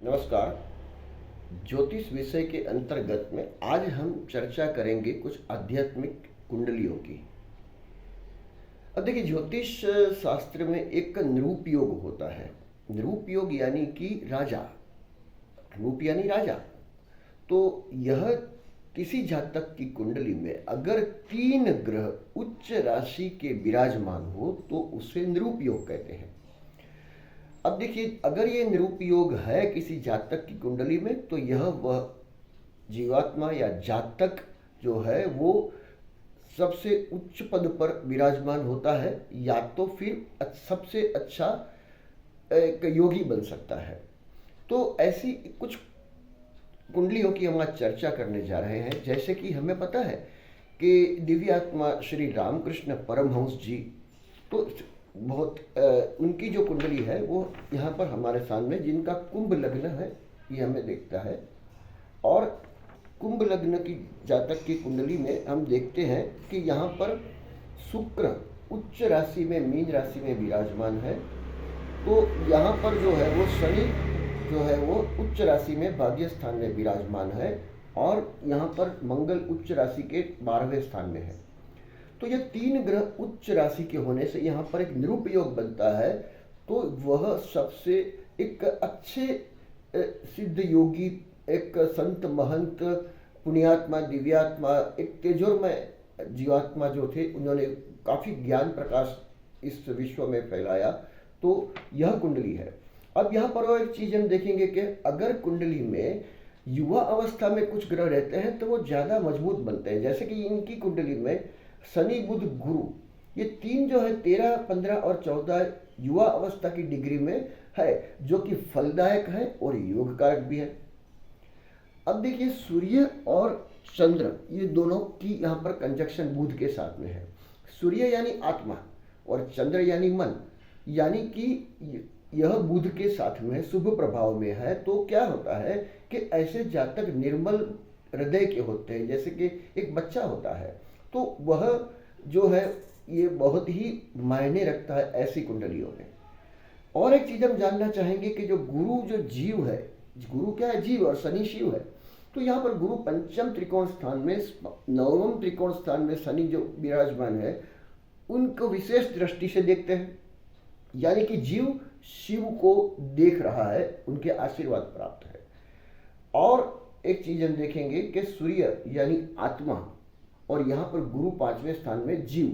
नमस्कार। ज्योतिष विषय के अंतर्गत में आज हम चर्चा करेंगे कुछ आध्यात्मिक कुंडलियों की। अब देखिए, ज्योतिष शास्त्र में एक निरूप योग होता है। निरूप योग यानी कि राजा, रूप यानी राजा। तो यह किसी जातक की कुंडली में अगर 3 ग्रह उच्च राशि के विराजमान हो तो उसे निरूप योग कहते हैं। अब देखिए, अगर ये निरूप योग है किसी जातक की कुंडली में तो यह वह जीवात्मा या जातक जो है वो सबसे उच्च पद पर विराजमान होता है, या तो फिर सबसे अच्छा एक योगी बन सकता है। तो ऐसी कुछ कुंडलियों की हम आज चर्चा करने जा रहे हैं। जैसे कि हमें पता है कि दिव्यात्मा श्री रामकृष्ण परमहंस जी, तो बहुत उनकी जो कुंडली है वो यहाँ पर हमारे सामने, जिनका कुंभ लग्न है, ये हमें दिखता है। और कुंभ लग्न की जातक की कुंडली में हम देखते हैं कि यहाँ पर शुक्र उच्च राशि में मीन राशि में विराजमान है। तो यहाँ पर जो है वो शनि जो है वो उच्च राशि में भाग्य स्थान में विराजमान है, और यहाँ पर मंगल उच्च राशि के 12वें स्थान में है। तो ये 3 ग्रह उच्च राशि के होने से यहाँ पर एक निरूप योग बनता है। तो वह सबसे एक अच्छे सिद्ध योगी, एक संत महंत पुण्यात्मा दिव्यात्मा, एक तेजोमय जीवात्मा जो थे, उन्होंने काफ़ी ज्ञान प्रकाश इस विश्व में फैलाया। तो यह कुंडली है। अब यहाँ पर और एक चीज़ हम देखेंगे कि अगर कुंडली में युवा अवस्था में कुछ ग्रह रहते हैं तो वो ज़्यादा मजबूत बनते हैं। जैसे कि इनकी कुंडली में शनि बुध गुरु, ये 3 जो है 13, 15 और 14 युवा अवस्था की डिग्री में है, जो कि फलदायक है और योग कारक भी है। अब देखिए, सूर्य और चंद्र ये दोनों की यहाँ पर कंजक्शन बुध के साथ में है। सूर्य यानी आत्मा और चंद्र यानी मन, यानी कि यह बुध के साथ में शुभ प्रभाव में है। तो क्या होता है कि ऐसे जातक निर्मल हृदय के होते हैं, जैसे कि एक बच्चा होता है। तो वह जो है ये बहुत ही मायने रखता है ऐसी कुंडलियों में। और एक चीज़ हम जानना चाहेंगे कि जो गुरु जो जीव है, गुरु क्या है? जीव, और शनि शिव है। तो यहाँ पर गुरु पंचम त्रिकोण स्थान में, 9वें त्रिकोण स्थान में शनि जो विराजमान है, उनको विशेष दृष्टि से देखते हैं, यानी कि जीव शिव को देख रहा है, उनके आशीर्वाद प्राप्त है। और एक चीज हम देखेंगे कि सूर्य यानी आत्मा, और यहाँ पर गुरु 5वें स्थान में जीव।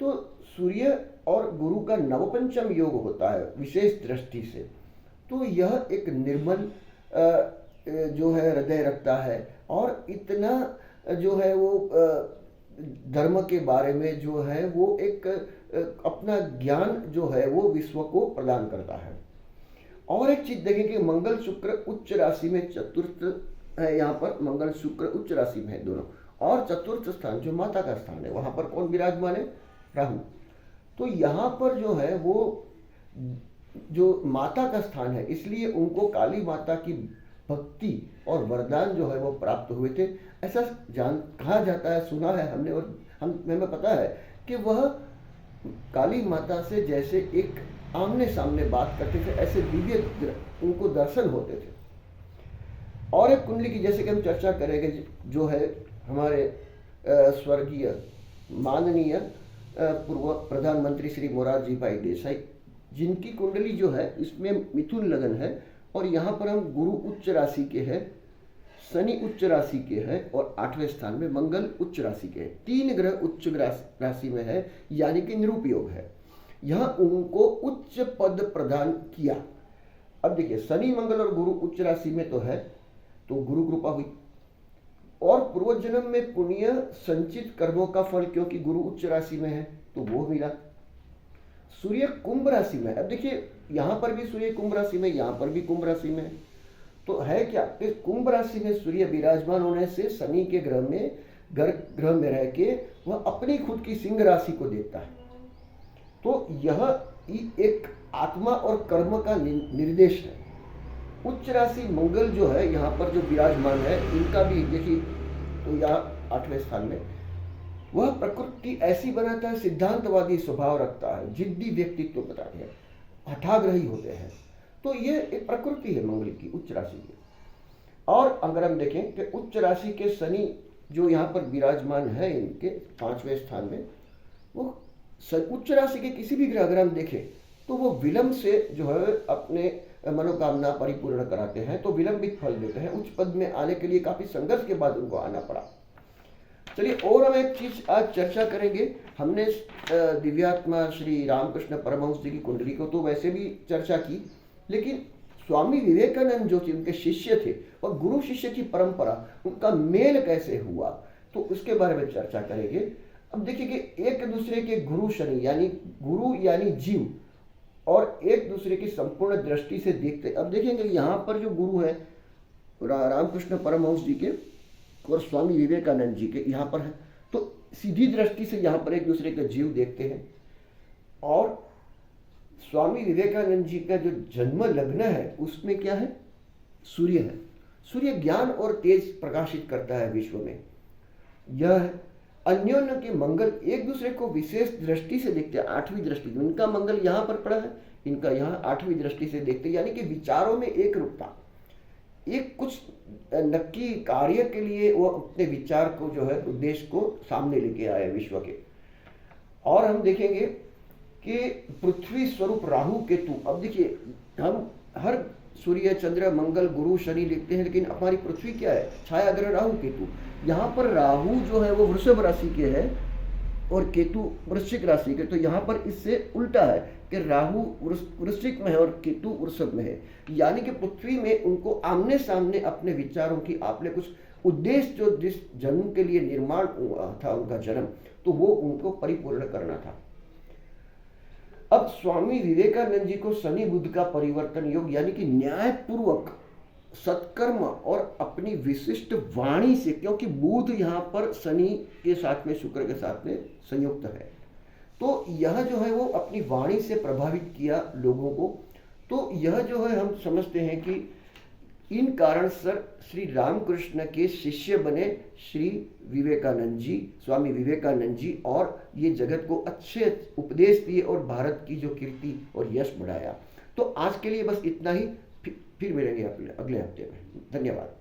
तो सूर्य और गुरु का नवपंचम योग होता है विशेष दृष्टि से। तो यह एक निर्मल जो है हृदय रखता है, और इतना जो है वो धर्म के बारे में जो है वो एक अपना ज्ञान जो है वो विश्व को प्रदान करता है। और एक चीज देखें कि मंगल शुक्र उच्च राशि में चतुर्थ है। यहाँ पर मंगल शुक्र उच्च राशि में है दोनों, और चतुर्थ स्थान जो माता का स्थान है, वहां पर कौन विराजमान है? राहु। तो यहाँ पर जो है वो जो माता का स्थान है, इसलिए उनको काली माता की भक्ति और वरदान जो है वो प्राप्त हुए थे, ऐसा कहा जाता है, सुना है हमने। और हमें पता है कि वह काली माता से जैसे एक आमने सामने बात करते थे, ऐसे दिव्य उनको दर्शन होते थे। और एक कुंडली की जैसे कि हम चर्चा करेंगे, जो है हमारे स्वर्गीय माननीय पूर्व प्रधानमंत्री श्री मोरारजी भाई देसाई, जिनकी कुंडली जो है इसमें मिथुन लगन है, और यहाँ पर हम गुरु उच्च राशि के हैं, शनि उच्च राशि के हैं, और 8वें स्थान में मंगल उच्च राशि के हैं। 3 ग्रह उच्च राशि में है, यानी कि निरूप योग है। यहाँ उनको उच्च पद प्रदान किया। अब देखिए, शनि मंगल और गुरु उच्च राशि में तो है, तो गुरु कृपा हुई, और पूर्व जन्म में पुण्य संचित कर्मों का फल, क्योंकि गुरु उच्च राशि में है तो वो मिला। सूर्य कुंभ राशि में, अब देखिए यहाँ पर भी सूर्य कुंभ राशि में, यहाँ पर भी कुंभ राशि में। तो है क्या कि कुंभ राशि में सूर्य विराजमान होने से शनि के ग्रह में रह के वह अपनी खुद की सिंह राशि को देखता है। तो यह एक आत्मा और कर्म का निर्देश है। उच्च राशि मंगल जो है यहाँ पर जो विराजमान है, इनका भी देखिए, तो यहाँ 8वें स्थान में वह प्रकृति ऐसी बनाता है, सिद्धांतवादी स्वभाव रखता है, जिद्दी व्यक्तित्व बताते हैं, हठाग्रही होते हैं। तो ये एक प्रकृति है मंगल की, उच्च राशि की। और अगर हम देखें कि उच्च राशि के शनि जो यहाँ पर विराजमान है इनके 5वें स्थान में, वो उच्च राशि के किसी भी ग्रह अगर हम देखें तो वो विलंब से जो है अपने मनोकामना परिपूर्ण कराते हैं, तो विलंबित फल देते हैं। उच्च पद में आने के लिए काफी संघर्ष के बाद उनको आना पड़ा। चलिए और हम एक चीज आज चर्चा करेंगे। हमने दिव्यात्मा श्री रामकृष्ण परमहंस जी की कुंडली को तो वैसे भी चर्चा की, लेकिन स्वामी विवेकानंद जो उनके शिष्य थे और गुरु शिष्य की परंपरा, उनका मेल कैसे हुआ, तो उसके बारे में चर्चा करेंगे। अब देखिए कि एक दूसरे के गुरु शनि यानी गुरु यानी जीव और एक दूसरे की संपूर्ण दृष्टि से देखते। अब देखेंगे यहाँ पर जो गुरु है रामकृष्ण परमहंस जी के और स्वामी विवेकानंद जी के यहाँ पर है, तो सीधी दृष्टि से यहाँ पर एक दूसरे का जीव देखते हैं। और स्वामी विवेकानंद जी का जो जन्म लग्न है उसमें क्या है, सूर्य है। सूर्य ज्ञान और तेज प्रकाशित करता है विश्व में। यह है अन्योन्य के मंगल एक दूसरे को विशेष दृष्टि से देखते हैं, 8वीं दृष्टि। इनका मंगल यहाँ पर पड़ा है, इनका यहाँ 8वीं दृष्टि से देखते हैं, यानी कि विचारों में एक रूपता। एक कुछ नक्की कार्य के लिए वो अपने विचार को जो है उद्देश्य को सामने लेके आए विश्व के। और हम देखेंगे कि पृथ्वी स्वरूप राहु केतु। अब देखिए हम हर सूर्य चंद्र मंगल गुरु शनि लिखते हैं, लेकिन हमारी पृथ्वी क्या है, छाया ग्रह राहु केतु। यहाँ पर राहु जो है वो वृषभ राशि के है और केतु वृश्चिक राशि के, तो यहाँ पर इससे उल्टा है कि राहु वृश्चिक में है और केतु वृषभ में है। यानी कि पृथ्वी में उनको आमने सामने अपने विचारों की आपने कुछ उद्देश्य जो जिस जन्म के लिए निर्माण हुआ था उनका जन्म, तो वो उनको परिपूर्ण करना था। अब स्वामी विवेकानंद जी को शनि बुध का परिवर्तन योग यानी कि न्यायपूर्वक सत्कर्म और अपनी विशिष्ट वाणी से, क्योंकि बुध यहाँ पर शनि के साथ में शुक्र के साथ में संयुक्त है, तो यह जो है वो अपनी वाणी से प्रभावित किया लोगों को। तो यह जो है हम समझते हैं कि इन कारण सर श्री रामकृष्ण के शिष्य बने श्री विवेकानंद जी, स्वामी विवेकानंद जी, और ये जगत को अच्छे उपदेश दिए और भारत की जो कीर्ति और यश बढ़ाया। तो आज के लिए बस इतना ही, फिर मिलेंगे अगले हफ्ते में। धन्यवाद।